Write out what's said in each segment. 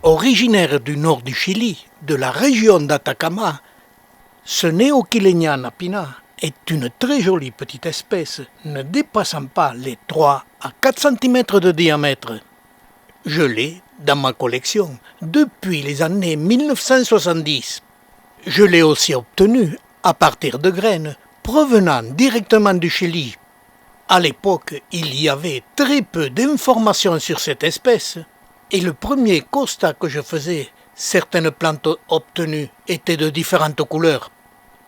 Originaire du nord du Chili, de la région d'Atacama, ce Neoquilenia napina est une très jolie petite espèce ne dépassant pas les 3 à 4 cm de diamètre. Je l'ai dans ma collection depuis les années 1970. Je l'ai aussi obtenu à partir de graines provenant directement du Chili. À l'époque, il y avait très peu d'informations sur cette espèce et le premier constat que je faisais, certaines plantes obtenues étaient de différentes couleurs.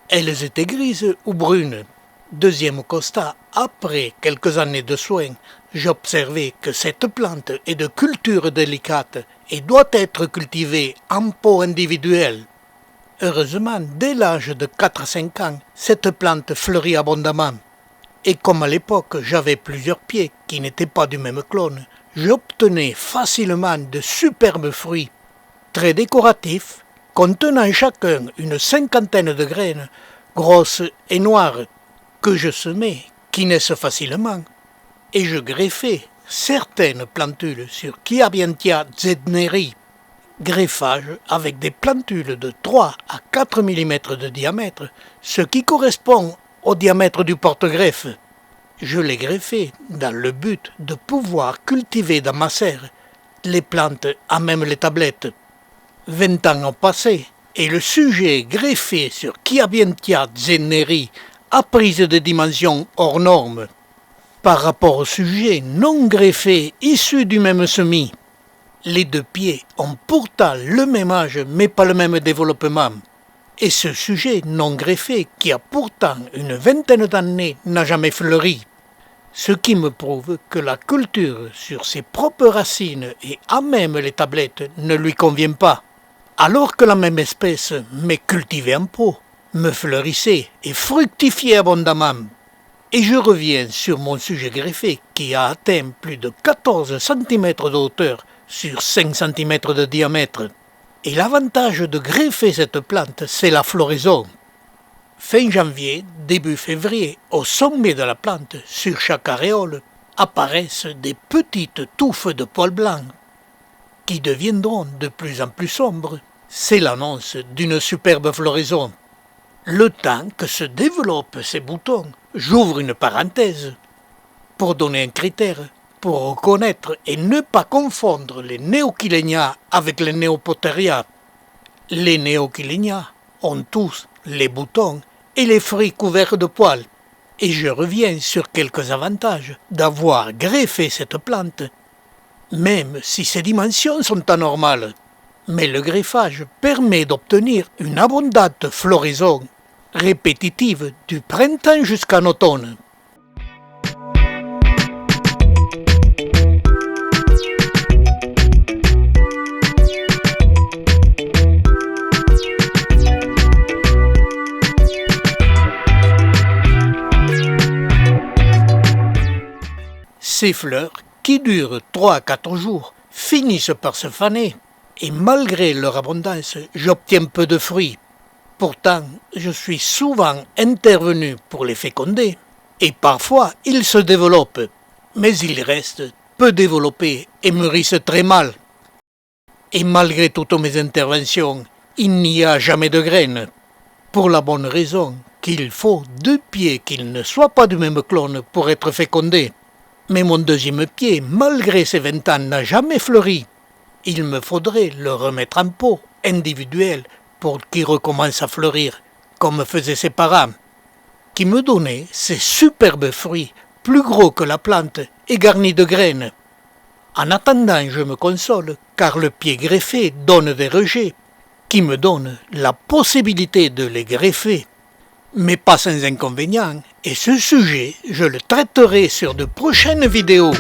Elles étaient grises ou brunes. Deuxième constat, après quelques années de soins, j'observais que cette plante est de culture délicate et doit être cultivée en pot individuel. Heureusement, dès l'âge de 4 à 5 ans, cette plante fleurit abondamment. Et comme à l'époque j'avais plusieurs pieds qui n'étaient pas du même clone, j'obtenais facilement de superbes fruits, très décoratifs, contenant chacun une 50aine de graines, grosses et noires, que je semais, qui naissent facilement, et je greffais certaines plantules sur Chiabientia zedneri, greffage avec des plantules de 3 à 4 mm de diamètre, ce qui correspond au diamètre du porte-greffe. Je les greffais dans le but de pouvoir cultiver dans ma serre les plantes à même les tablettes. 20 ans ont passé et le sujet greffé sur Chiabientia zedneri a pris des dimensions hors normes par rapport au sujet non greffé issu du même semis. Les deux pieds ont pourtant le même âge mais pas le même développement. Et ce sujet non greffé, qui a pourtant une 20aine d'années, n'a jamais fleuri. Ce qui me prouve que la culture sur ses propres racines et à même les tablettes ne lui convient pas. Alors que la même espèce, mais cultivée en pot, me fleurissait et fructifiait abondamment. Et je reviens sur mon sujet greffé qui a atteint plus de 14 cm de hauteur sur 5 cm de diamètre. Et l'avantage de greffer cette plante, c'est la floraison. Fin janvier, début février, au sommet de la plante, sur chaque aréole, apparaissent des petites touffes de poils blancs qui deviendront de plus en plus sombres. C'est l'annonce d'une superbe floraison. Le temps que se développent ces boutons, j'ouvre une parenthèse pour donner un critère. Pour reconnaître et ne pas confondre les Neoquilenia avec les Neopoteria. Les Neoquilenia ont tous les boutons et les fruits couverts de poils. Et je reviens sur quelques avantages d'avoir greffé cette plante, même si ses dimensions sont anormales. Mais le greffage permet d'obtenir une abondante floraison répétitive du printemps jusqu'en automne. Ces fleurs, qui durent 3 à 4 jours, finissent par se faner, et malgré leur abondance, j'obtiens peu de fruits. Pourtant, je suis souvent intervenu pour les féconder, et parfois ils se développent, mais ils restent peu développés et mûrissent très mal. Et malgré toutes mes interventions, il n'y a jamais de graines, pour la bonne raison qu'il faut 2 pieds qui ne soient pas du même clone pour être fécondés. Mais mon deuxième pied, malgré ses 20 ans, n'a jamais fleuri. Il me faudrait le remettre en pot, individuel, pour qu'il recommence à fleurir, comme faisaient ses parents, qui me donnaient ces superbes fruits, plus gros que la plante et garnis de graines. En attendant, je me console, car le pied greffé donne des rejets, qui me donnent la possibilité de les greffer, mais pas sans inconvénient, et ce sujet, je le traiterai sur de prochaines vidéos.